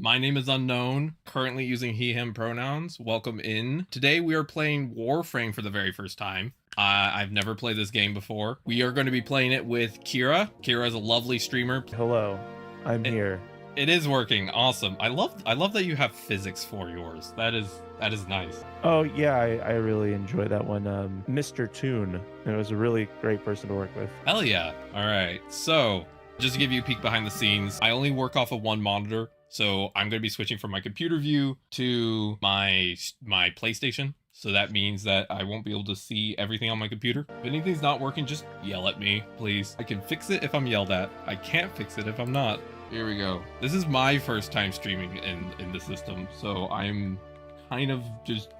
My name is unknown, currently using he, him pronouns. Welcome in. Today we are playing Warframe for the very first time. I've never played this game before. We are going to be playing it with Qiyra. Qiyra is a lovely streamer. Hello, I'm here. It is working. Awesome. I love that you have physics for yours. That is nice. Oh yeah, I really enjoy that one. Mr. Toon. It was a really great person to work with. Hell yeah. All right. So just to give you a peek behind the scenes, I only work off of one monitor. So I'm going to be switching from my computer view to my PlayStation. So that means that I won't be able to see everything on my computer. If anything's not working, just yell at me, please. I can fix it if I'm yelled at. I can't fix it if I'm not. Here we go. This is my first time streaming in the system. So I'm kind of just,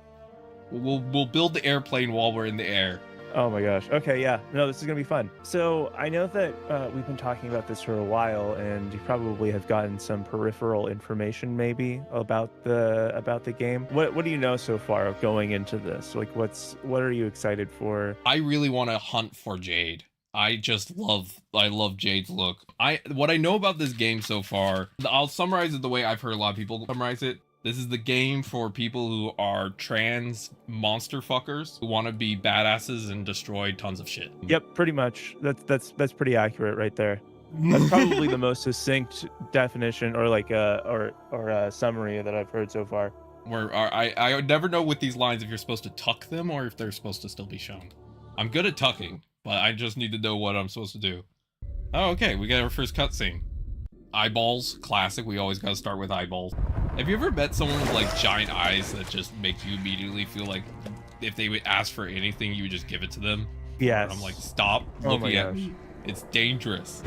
we'll build the airplane while we're in the air. Oh my gosh. Okay, yeah. No, this is gonna be fun. So I know that we've been talking about this for a while, and you probably have gotten some peripheral information maybe about the game. What do you know so far of going into this? Like, what are you excited for? I really want to hunt for Jade. I love Jade's look. What I know about this game so far, I'll summarize it the way I've heard a lot of people summarize it. This is the game for people who are trans monster fuckers who want to be badasses and destroy tons of shit. Yep, pretty much. That's pretty accurate right there. That's probably the most succinct definition or like a summary that I've heard so far. Where I never know with these lines if you're supposed to tuck them or if they're supposed to still be shown. I'm good at tucking, but I just need to know what I'm supposed to do. Oh, okay, we got our first cutscene. Eyeballs, classic. We always gotta start with eyeballs. Have you ever met someone with like giant eyes that just make you immediately feel like if they would ask for anything, you would just give it to them? Yes. And I'm like, stop looking at me. It's dangerous.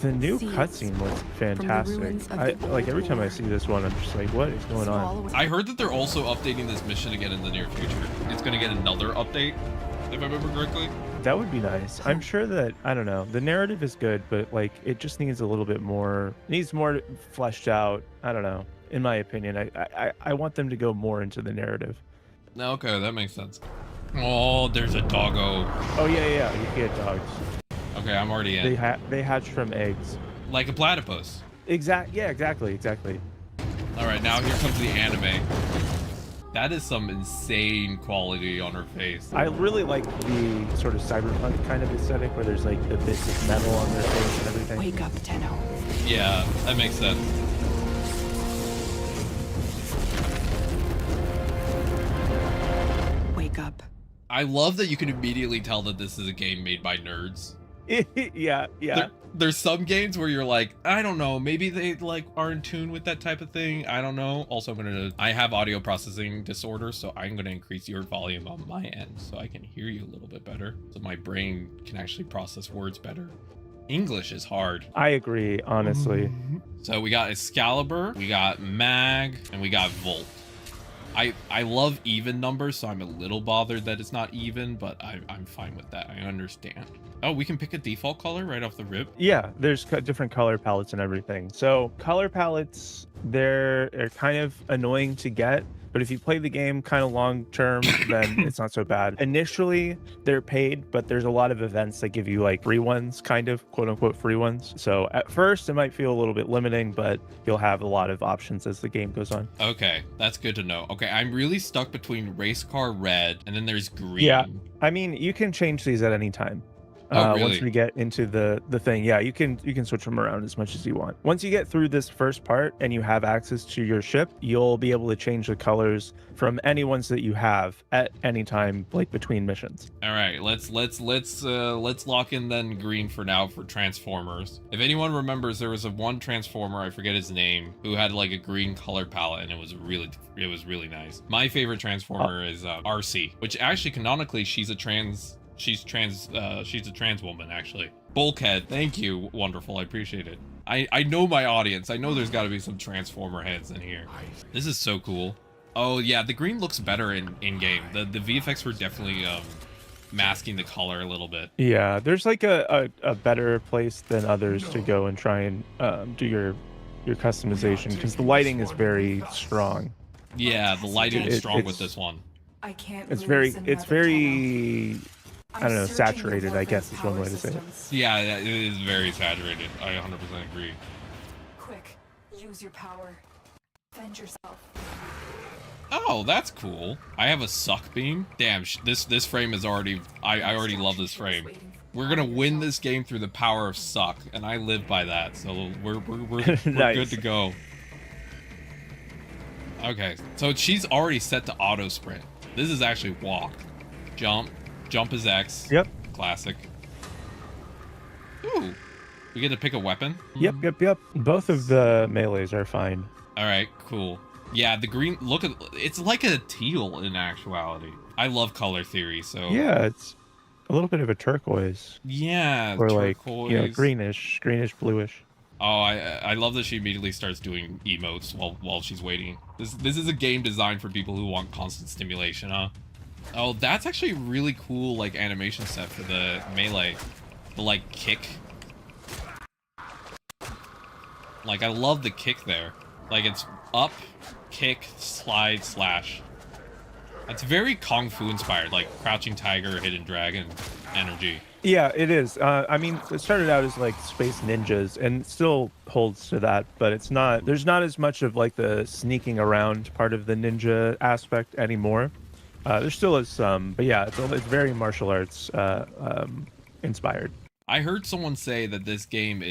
The new cutscene was fantastic. Like every time I see this one, I'm just like, what is going on? I heard that they're also updating this mission again in the near future. It's gonna get another update, if I remember correctly. That would be nice. I'm sure that, I don't know, the narrative is good, but like it just needs a little bit more, needs more fleshed out. I don't know. In my opinion, I want them to go more into the narrative. Okay, that makes sense. Oh, there's a doggo. Oh yeah, you get dogs. Okay, I'm already in. They hatch from eggs. Like a platypus. Yeah, exactly. All right, now here comes the anime. That is some insane quality on her face. I really like the sort of cyberpunk kind of aesthetic where there's like the bits of metal on their face and everything. Wake up, Tenno. Yeah, that makes sense. Wake up. I love that you can immediately tell that this is a game made by nerds. Yeah. There's some games where you're like, I don't know, maybe they like are in tune with that type of thing. I don't know. Also, I have audio processing disorder, so I'm gonna increase your volume on my end so I can hear you a little bit better, so my brain can actually process words better. English is hard. I agree, honestly. So we got Excalibur, we got Mag, and we got Volt. I love even numbers, so I'm a little bothered that it's not even, but I'm fine with that. I understand. Oh, we can pick a default color right off the rip? Yeah, there's different color palettes and everything. So color palettes, they're kind of annoying to get, but if you play the game kind of long term, then it's not so bad. Initially, they're paid, but there's a lot of events that give you like free ones, kind of quote unquote free ones. So at first it might feel a little bit limiting, but you'll have a lot of options as the game goes on. Okay, that's good to know. Okay, I'm really stuck between race car red and then there's green. Yeah, I mean, you can change these at any time. Oh, really? Once we get into the thing, yeah, you can switch them around as much as you want. Once you get through this first part and you have access to your ship, you'll be able to change the colors from any ones that you have at any time, like between missions. All right, let's lock in then green for now for Transformers. If anyone remembers, there was one Transformer, I forget his name, who had like a green color palette, and it was really nice. My favorite Transformer is RC, which actually canonically she's a trans woman, actually. Bulkhead, thank you, wonderful, I appreciate it. I know my audience. I know there's got to be some Transformer heads in here. This is so cool. Oh yeah, the green looks better in game. The VFX were definitely masking the color a little bit. Yeah, there's like a better place than others to go and try and do your customization, because the lighting is very strong. Yeah, the lighting is strong with this one. It's very I don't know, saturated, I guess is one way to say it. Yeah, it is very saturated. I 100% agree. Quick, use your power. Defend yourself. Oh, that's cool. I have a suck beam. Damn, this frame is already... I already love this frame. We're gonna win this game through the power of suck, and I live by that, so we're Nice. good to go. Okay, so she's already set to auto sprint. This is actually walk. Jump. Jump is X. Yep. Classic. Ooh. We get to pick a weapon? Yep. Both of the melees are fine. Alright, cool. Yeah, the green, look at, it's like a teal in actuality. I love color theory, so. Yeah, it's a little bit of a turquoise. Yeah, or turquoise. Like, you know, greenish, bluish. Oh, I love that she immediately starts doing emotes while she's waiting. This is a game designed for people who want constant stimulation, huh? Oh, that's actually a really cool, like, animation set for the melee. The, like, kick. Like, I love the kick there. Like, it's up, kick, slide, slash. That's very Kung Fu inspired, like Crouching Tiger, Hidden Dragon energy. Yeah, it is. I mean, it started out as like Space Ninjas and it still holds to that, but it's not, there's not as much of like the sneaking around part of the ninja aspect anymore. There still is some, but yeah, it's very martial arts inspired. I heard someone say that this game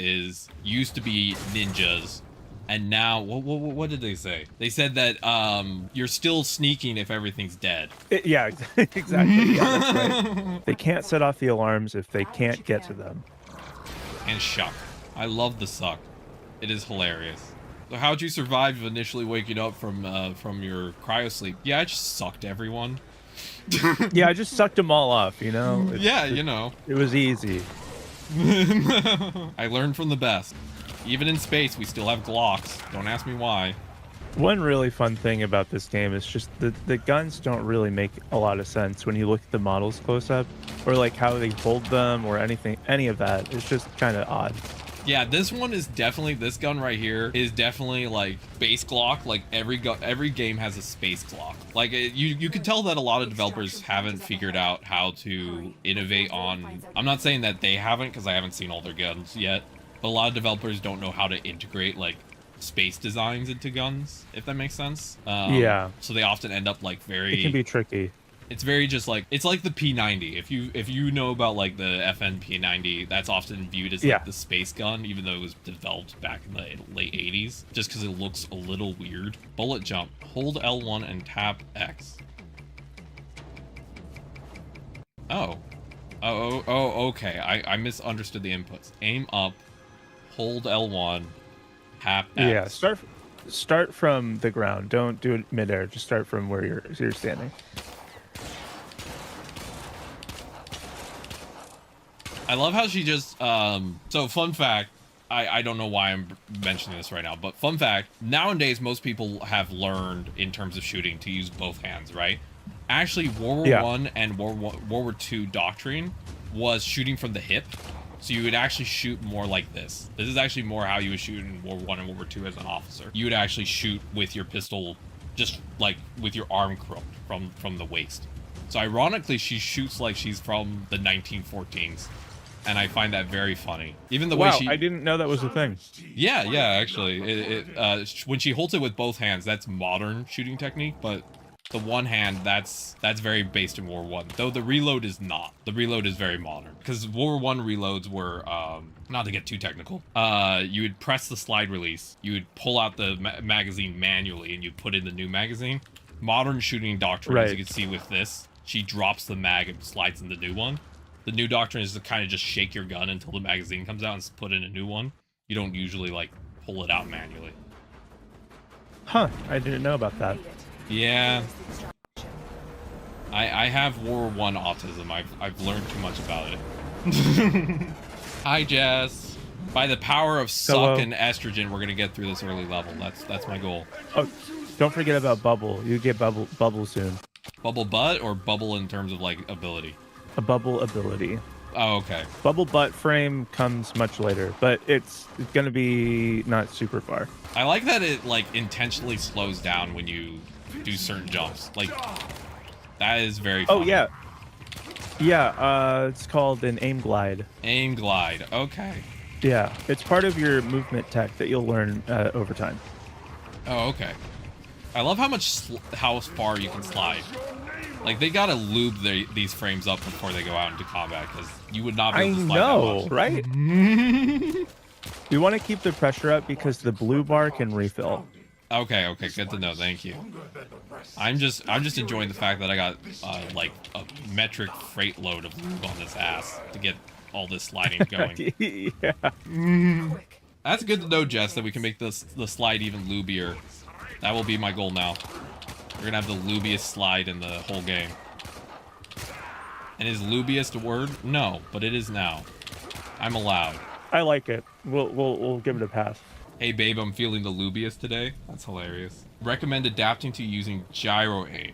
used to be ninjas, and now what did they say? They said that you're still sneaking if everything's dead. Yeah, exactly. Yeah, that's right. They can't set off the alarms if they can't get to them. And shuck. I love the suck. It is hilarious. So how'd you survive initially waking up from your cryo sleep? Yeah, I just sucked everyone. Yeah, I just sucked them all off, you know? You know. It was easy. I learned from the best. Even in space, we still have Glocks. Don't ask me why. One really fun thing about this game is just the guns don't really make a lot of sense when you look at the models close up, or like how they hold them or any of that. It's just kind of odd. Yeah, this one is definitely, this gun right here is definitely like base Glock. Like every game has a space Glock. Like you can tell that a lot of developers haven't figured out how to innovate on, I'm not saying that they haven't because I haven't seen all their guns yet, but a lot of developers don't know how to integrate like space designs into guns, if that makes sense. Yeah. So they often end up like very, it can be tricky. It's very just like, it's like the P90. If you know about like the FN P90, that's often viewed as like the space gun, even though it was developed back in the late 80s, just because it looks a little weird. Bullet jump. Hold L1 and tap X. Oh, okay. I misunderstood the inputs. Aim up, hold L1, tap X. Yeah, start from the ground. Don't do it midair. Just start from where you're standing. I love how she just, so fun fact, I don't know why I'm mentioning this right now, but fun fact, nowadays most people have learned in terms of shooting to use both hands, right? Actually, World War I and World War II doctrine was shooting from the hip, so you would actually shoot more like this. This is actually more how you would shoot in World War I and World War II as an officer. You would actually shoot with your pistol, just like with your arm crooked from the waist. So ironically, she shoots like she's from the 1914s. And I find that very funny. Even the way she... I didn't know that was a thing. Yeah, actually. When she holds it with both hands, that's modern shooting technique, but the one hand, that's very based in World War I. Though the reload is not. The reload is very modern. Because World War I reloads were, not to get too technical, you would press the slide release, you would pull out the magazine manually, and you'd put in the new magazine. Modern shooting doctrine, as you can see with this, she drops the mag and slides in the new one. The new doctrine is to kind of just shake your gun until the magazine comes out and put in a new one. You don't usually, like, pull it out manually. Huh, I didn't know about that. Yeah. I have World War I autism. I've learned too much about it. Hi, Jess. By the power of suck and estrogen, we're going to get through this early level. That's my goal. Oh, don't forget about Bubble. You get Bubble soon. Bubble butt or bubble in terms of, like, ability? A bubble ability. Oh, okay. Bubble butt frame comes much later, but it's going to be not super far. I like that it like intentionally slows down when you do certain jumps. Like that is very fun. Oh yeah. Yeah, it's called an aim glide. Aim glide. Okay. Yeah, it's part of your movement tech that you'll learn over time. Oh, okay. I love how far you can slide. Like, they gotta lube these frames up before they go out into combat, because you would not be able to slide that much. Right? We want to keep the pressure up because the blue bar can refill. Okay, good to know. Thank you. I'm just enjoying the fact that I got like a metric freight load of lube on this ass to get all this sliding going. Yeah. That's good to know, Jess, that we can make the slide even lubier. That will be my goal now. We're gonna have the lubiest slide in the whole game. And is lubiest a word? No, but it is now. I'm allowed. I like it. We'll give it a pass. Hey babe, I'm feeling the lubiest today. That's hilarious. Recommend adapting to using gyro aim.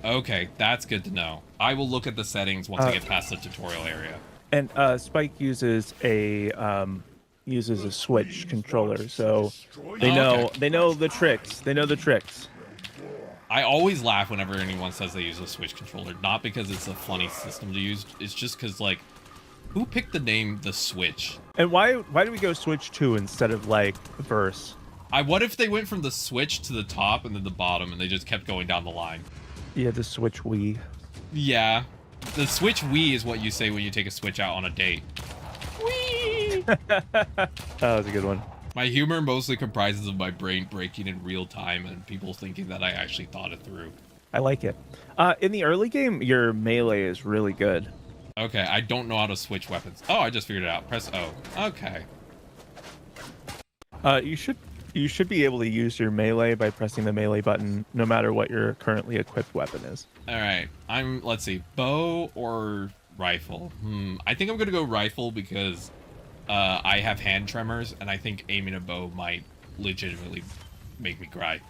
Okay, that's good to know. I will look at the settings once I get past the tutorial area. And Spike uses a Switch controller, so they know the tricks. They know the tricks. I always laugh whenever anyone says they use a Switch controller, not because it's a funny system to use. It's just because, like, who picked the name the Switch? And why do we go Switch 2 instead of like Verse? What if they went from the Switch to the top and then the bottom, and they just kept going down the line? Yeah, the Switch Wii. Yeah, the Switch Wii is what you say when you take a Switch out on a date. Wii. That was a good one. My humor mostly comprises of my brain breaking in real time and people thinking that I actually thought it through. I like it. In the early game, your melee is really good. Okay, I don't know how to switch weapons. Oh, I just figured it out. Press O. Okay. You should be able to use your melee by pressing the melee button, no matter what your currently equipped weapon is. All right. Let's see, bow or rifle? I think I'm gonna go rifle because I have hand tremors, and I think aiming a bow might legitimately make me cry.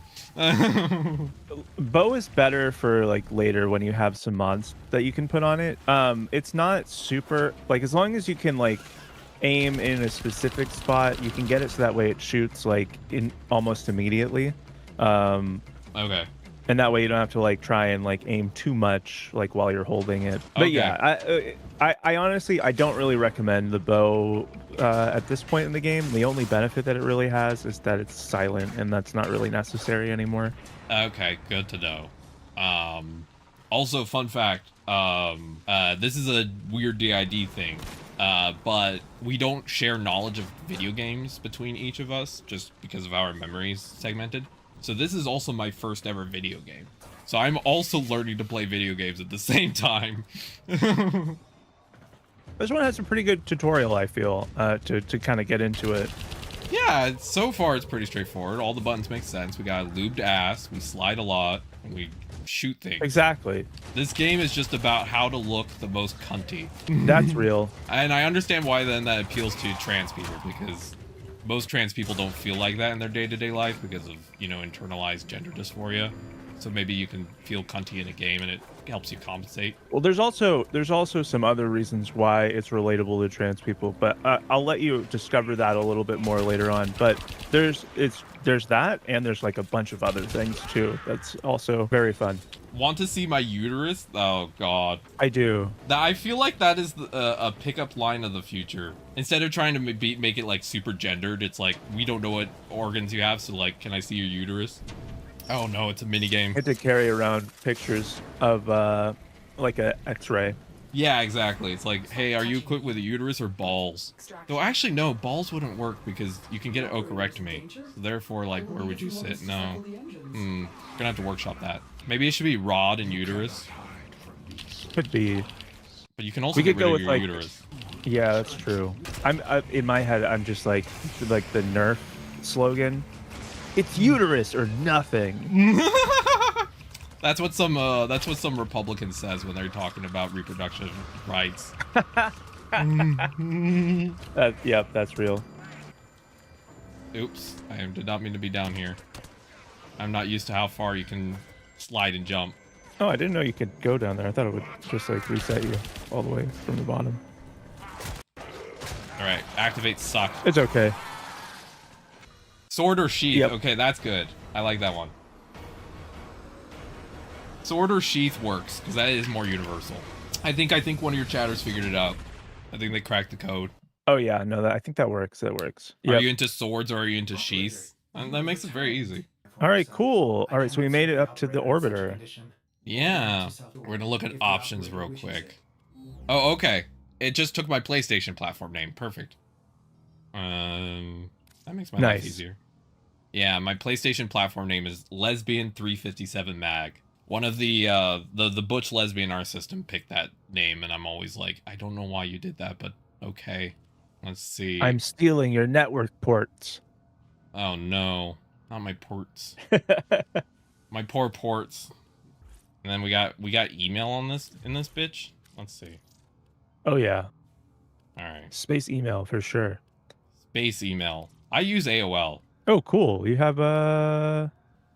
Bow is better for like later when you have some mods that you can put on it. It's not super, like, as long as you can like aim in a specific spot, you can get it so that way it shoots like in almost immediately. Okay. And that way you don't have to like try and like aim too much like while you're holding it. But Okay. yeah, I honestly, I don't really recommend the bow at this point in the game. The only benefit that it really has is that it's silent, and that's not really necessary anymore. Okay, good to know. Also, fun fact, this is a weird DID thing, but we don't share knowledge of video games between each of us just because of our memories segmented. So this is also my first ever video game. So I'm also learning to play video games at the same time. This one has a pretty good tutorial, I feel, to kind of get into it. Yeah, so far it's pretty straightforward. All the buttons make sense. We got a lubed ass, we slide a lot, and we shoot things. Exactly. This game is just about how to look the most cunty. That's real. And I understand why then that appeals to trans people, because most trans people don't feel like that in their day-to-day life because of, you know, internalized gender dysphoria. So maybe you can feel cunty in a game and it helps you compensate. Well, there's also some other reasons why it's relatable to trans people, but I'll let you discover that a little bit more later on. But there's that, and there's like a bunch of other things too. That's also very fun. Want to see my uterus? Oh God. I do. I feel like that is a pickup line of the future. Instead of trying to make it like super gendered, it's like, we don't know what organs you have, so like, can I see your uterus? Oh no, it's a mini game. I had to carry around pictures of like a X-ray. Yeah, exactly. It's like, hey, are you equipped with a uterus or balls? Though actually, no, balls wouldn't work because you can get an orectomy. So therefore, like, where would you sit? No. Gonna have to workshop that. Maybe it should be rod and uterus. Could be. But you can also get rid of your uterus. Yeah, that's true. I'm in my head, I'm just like the Nerf slogan. It's uterus or nothing. That's what some Republican says when they're talking about reproduction rights. Yep, that's real. Oops, I did not mean to be down here. I'm not used to how far you can slide and jump. Oh, I didn't know you could go down there. I thought it would just like reset you all the way from the bottom. All right, activate suck. It's okay. Sword or sheath? Yep. Okay, that's good. I like that one. Sword or sheath works, because that is more universal. I think one of your chatters figured it out. I think they cracked the code. Oh yeah, no, I think that works. That works. Are you into swords or are you into sheaths? And that makes it very easy. All right, cool. All right, so we made it up to the orbiter. Yeah. We're gonna look at options real quick. Oh, okay. It just took my PlayStation platform name. Perfect. That makes my life Nice. easier. Yeah, my PlayStation platform name is Lesbian 357 Mag. One of the butch lesbian in our system picked that name, and I'm always like, I don't know why you did that, but okay. Let's see. I'm stealing your network ports. Oh no, not my ports. My poor ports. And then we got email on this in this bitch. Let's see. Oh yeah, All right. space email for sure. Space email. I use AOL. Oh, cool. You have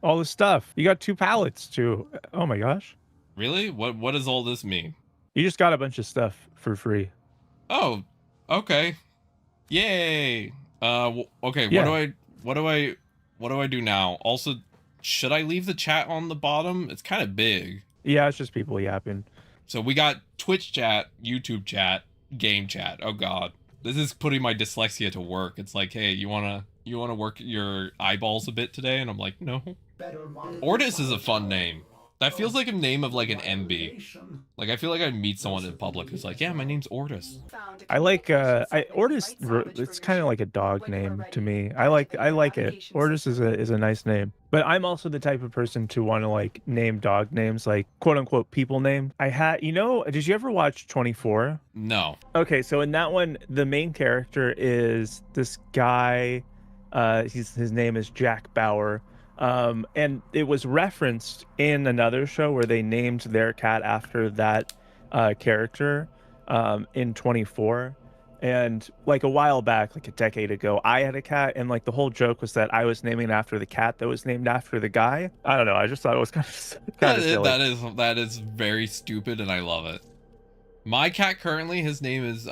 all the stuff. You got 2 pallets too. Oh my gosh. Really? What does all this mean? You just got a bunch of stuff for free. Oh, okay. Yay. Okay, Yeah. what do I do now? Also, should I leave the chat on the bottom? It's kind of big. Yeah, it's just people yapping. So we got Twitch chat, YouTube chat, game chat. Oh god. This is putting my dyslexia to work. It's like, hey, you wanna work your eyeballs a bit today? And I'm like, no. Ortis is a fun name. That feels like a name of like an MB. Like I feel like I'd meet someone in public who's like, yeah, my name's Ortis. I like Ortis. It's kind of like a dog name to me. I like it. Ortis is a nice name. But I'm also the type of person to want to like name dog names, like quote unquote people name. I had, did you ever watch 24? No. Okay, so in that one, the main character is this guy. His name is Jack Bauer. And it was referenced in another show where they named their cat after that character in 24. And like a while back, like a decade ago, I had a cat, and like the whole joke was that I was naming it after the cat that was named after the guy. I don't know. I just thought it was kind of silly. That is very stupid, and I love it. My cat currently, his name is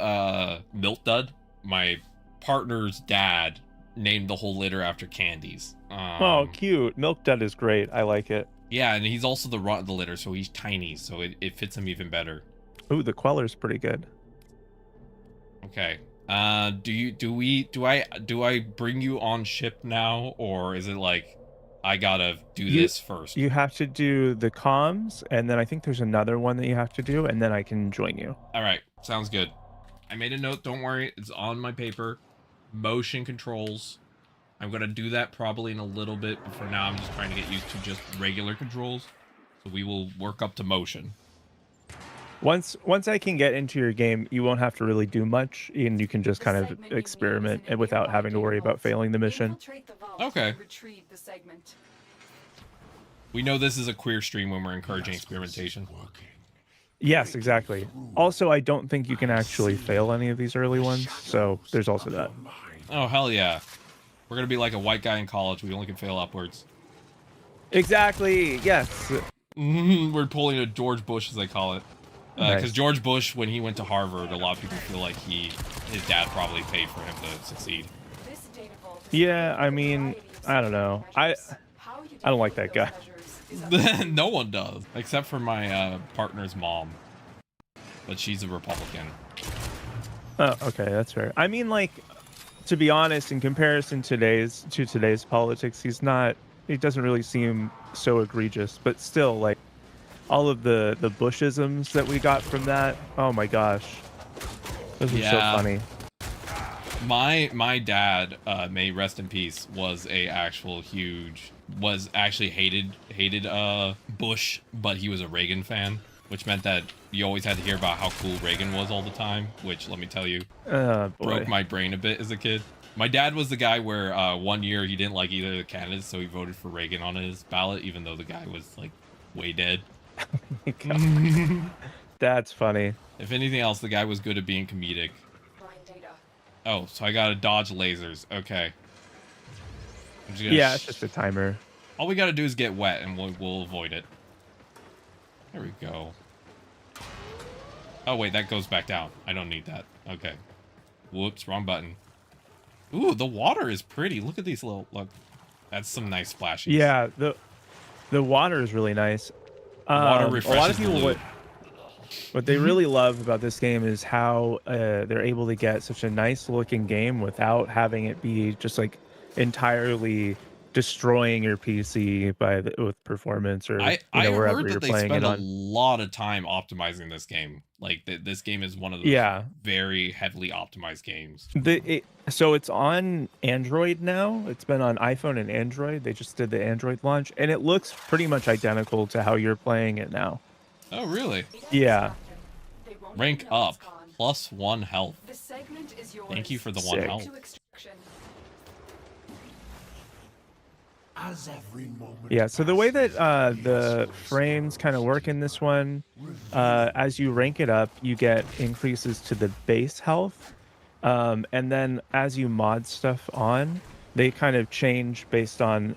Milk Dud. My partner's dad named the whole litter after candies. Oh, cute. Milk Dud is great. I like it. Yeah, and he's also the runt of the litter, so he's tiny, so it fits him even better. Ooh, the Queller's pretty good. Okay. Do I bring you on ship now, or is it like I gotta do this first? You have to do the comms, and then I think there's another one that you have to do, and then I can join you. All right, sounds good. I made a note. Don't worry, it's on my paper. Motion controls. I'm gonna do that probably in a little bit, but for now I'm just trying to get used to just regular controls. So we will work up to motion. Once I can get into your game, you won't have to really do much, and you can just kind of experiment and without having to worry about failing the mission. Okay. We know this is a queer stream when we're encouraging experimentation. Yes, exactly. Also, I don't think you can actually fail any of these early ones, so there's also that. Oh, hell yeah. We're gonna be like a white guy in college. We only can fail upwards. Exactly, yes. We're pulling a George Bush, as they call it. Because Nice. George Bush, when he went to Harvard, a lot of people feel like his dad probably paid for him to succeed. Yeah, I mean, I don't know. I don't like that guy. No one does, except for my partner's mom. But she's a Republican. Oh, okay, that's fair. I mean, like, to be honest, in comparison to today's politics, he doesn't really seem so egregious, but still, like, all of the Bushisms that we got from that, oh my gosh. Those are so funny. My dad, may rest in peace, was actually hated Bush, but he was a Reagan fan, which meant that you always had to hear about how cool Reagan was all the time, which, let me tell you, broke my brain a bit as a kid. My dad was the guy where 1 year he didn't like either of the candidates, so he voted for Reagan on his ballot, even though the guy was like way dead. That's funny. If anything else, the guy was good at being comedic. Oh, so I gotta dodge lasers. Okay. Yeah, it's just a timer. All we gotta do is get wet, and we'll avoid it. There we go. Oh wait, that goes back down. I don't need that. Okay. Whoops, wrong button. Ooh, the water is pretty. Look at these look. That's some nice splashes. Yeah, the water is really nice. Water refreshes a lot of people the what they really love about this game is how they're able to get such a nice looking game without having it be just like entirely destroying your PC with performance or I wherever heard you're that they playing spend it a on. lot of time optimizing this game. Like this game is one of those Yeah. very heavily optimized games. So it's on Android now. It's been on iPhone and Android. They just did the Android launch, and it looks pretty much identical to how you're playing it now. Oh, really? Yeah. Rank up. +1 health. Thank you for the 1 Sick. health. Yeah, so the way that the frames kind of work in this one, as you rank it up, you get increases to the base health. And then as you mod stuff on, they kind of change based on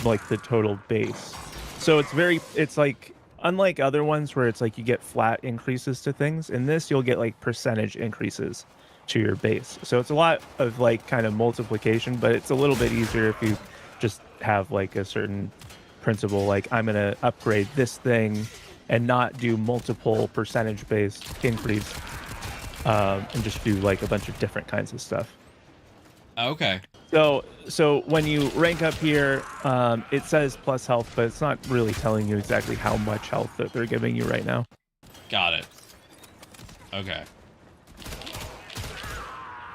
like the total base. So it's like, unlike other ones where it's like you get flat increases to things, in this you'll get like percentage increases to your base. So it's a lot of like kind of multiplication, but it's a little bit easier if you just have like a certain principle, like I'm going to upgrade this thing and not do multiple percentage based increase, and just do like a bunch of different kinds of stuff. Okay. So when you rank up here, it says plus health, but it's not really telling you exactly how much health that they're giving you right now. Got it. Okay.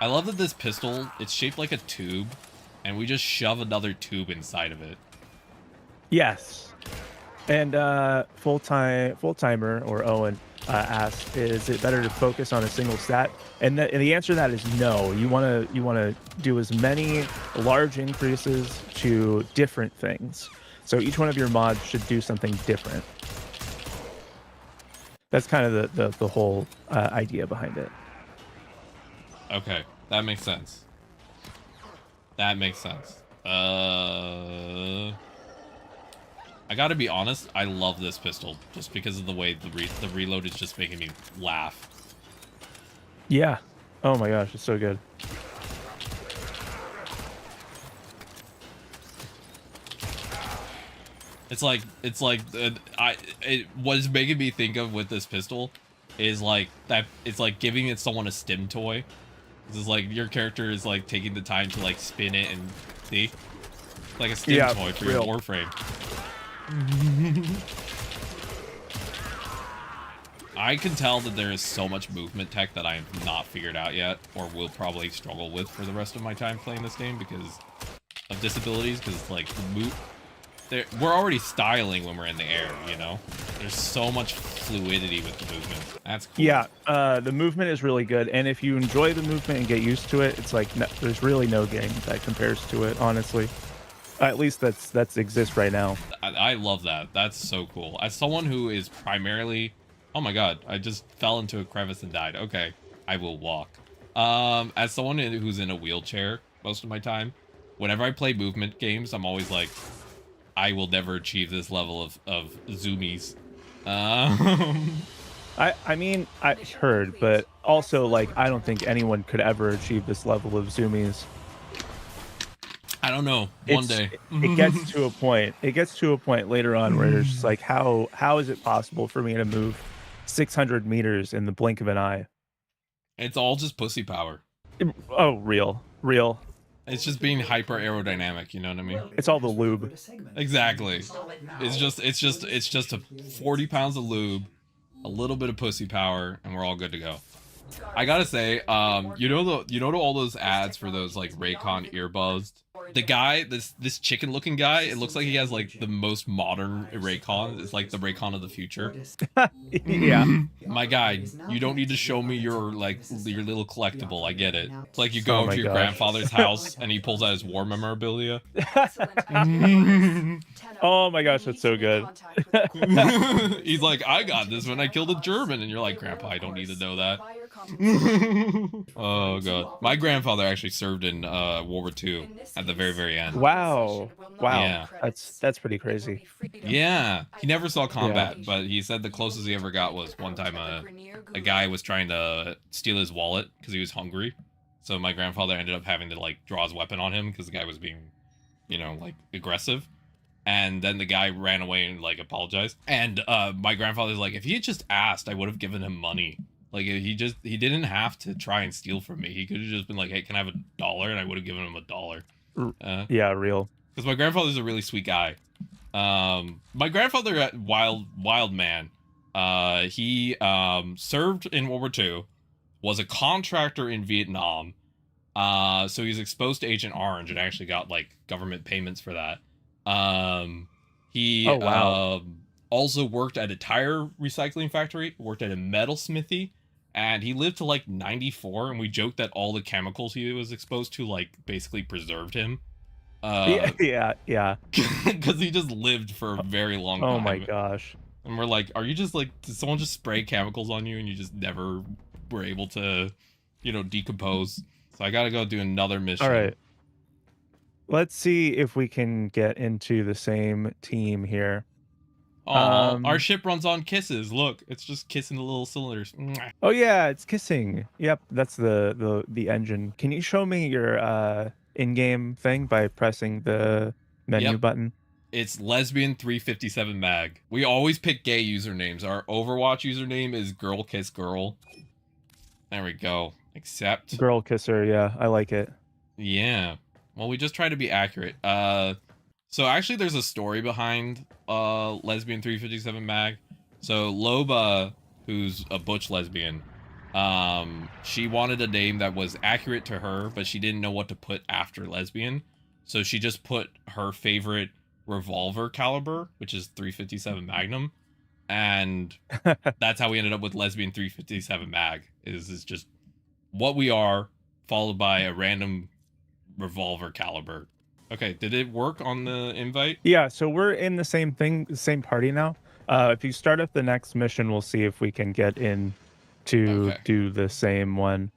I love that this pistol, it's shaped like a tube, and we just shove another tube inside of it. Yes. And full-timer or Owen asked, is it better to focus on a single stat? And the answer to that is no. You want to do as many large increases to different things. So each one of your mods should do something different. That's kind of the whole idea behind it. Okay, that makes sense. That makes sense. I gotta be honest, I love this pistol just because of the way the reload is just making me laugh. Yeah. Oh my gosh, it's so good. It's like what is making me think of with this pistol is like that it's like giving it someone a stim toy. This is like your character is like taking the time to like spin it and see, like a stim toy for your Warframe. I can tell that there is so much movement tech that I have not figured out yet, or will probably struggle with for the rest of my time playing this game because of disabilities. Because like we're already styling when we're in the air, you know. There's so much fluidity with the movement. That's cool. Yeah, the movement is really good, and if you enjoy the movement and get used to it, it's like there's really no game that compares to it, honestly. At least that's exists right now. I love that. That's so cool. As someone who is primarily, oh my god, I just fell into a crevice and died. Okay, I will walk. As someone who's in a wheelchair most of my time, whenever I play movement games, I'm always like, I will never achieve this level of zoomies. I mean, I heard, but also like I don't think anyone could ever achieve this level of zoomies. I don't know. One day. It gets to a point. It gets to a point later on where it's just like, how is it possible for me to move 600 meters in the blink of an eye? It's all just pussy power. Oh, real. It's just being hyper aerodynamic, you know what I mean? It's all the lube. Exactly. It's just a 40 pounds of lube, a little bit of pussy power, and we're all good to go. I gotta say, you know all those ads for those like Raycon earbuds? The guy, this chicken looking guy, it looks like he has like the most modern Raycon. It's like the Raycon of the future. Yeah. My guy, you don't need to show me your little collectible. I get it. It's like you go over to your grandfather's house and he pulls out his war memorabilia. Oh my gosh, that's so good. He's like, I got this when I killed a German, and you're like, Grandpa, I don't need to know that. Oh god, my grandfather actually served in World War II at the very end. Wow. Yeah. That's pretty crazy. Yeah, he never saw combat, but he said the closest he ever got was one time a guy was trying to steal his wallet because he was hungry. So my grandfather ended up having to like draw his weapon on him because the guy was being, you know, like aggressive. And then the guy ran away and like apologized. And my grandfather's like, if he had just asked, I would have given him money. Like he didn't have to try and steal from me. He could have just been like, hey, can I have $1? And I would have given him $1. Yeah, real. because my grandfather's a really sweet guy. My grandfather, wild man. He served in World War II, was a contractor in Vietnam. So he was exposed to Agent Orange and actually got like government payments for that. He Oh, wow. also worked at a tire recycling factory, worked at a metal smithy, and he lived to like 94. And we joked that all the chemicals he was exposed to like basically preserved him. Yeah, yeah, yeah. Because he just lived for a very long Oh my time. gosh. And we're like, are you just like, did someone just spray chemicals on you and you just never were able to, decompose? So I gotta go do another mission. All right. Let's see if we can get into the same team here. Oh, our ship runs on kisses. Look, it's just kissing the little cylinders. Mwah. Oh yeah, it's kissing. Yep, that's the engine. Can you show me your in-game thing by pressing the menu Yep. button? It's lesbian 357 mag. We always pick gay usernames. Our Overwatch username is girl kiss girl. There we go. Accept. Girl kisser, yeah, I like it. Yeah. Well, we just try to be accurate. So actually there's a story behind lesbian 357 mag. So Loba, who's a butch lesbian, she wanted a name that was accurate to her, but she didn't know what to put after lesbian. So she just put her favorite revolver caliber, which is 357 Magnum, and that's how we ended up with lesbian 357 mag. Is just what we are, followed by a random revolver caliber. Okay, did it work on the invite? Yeah, so we're in the same party now. If you start up the next mission, we'll see if we can get in to do the same one.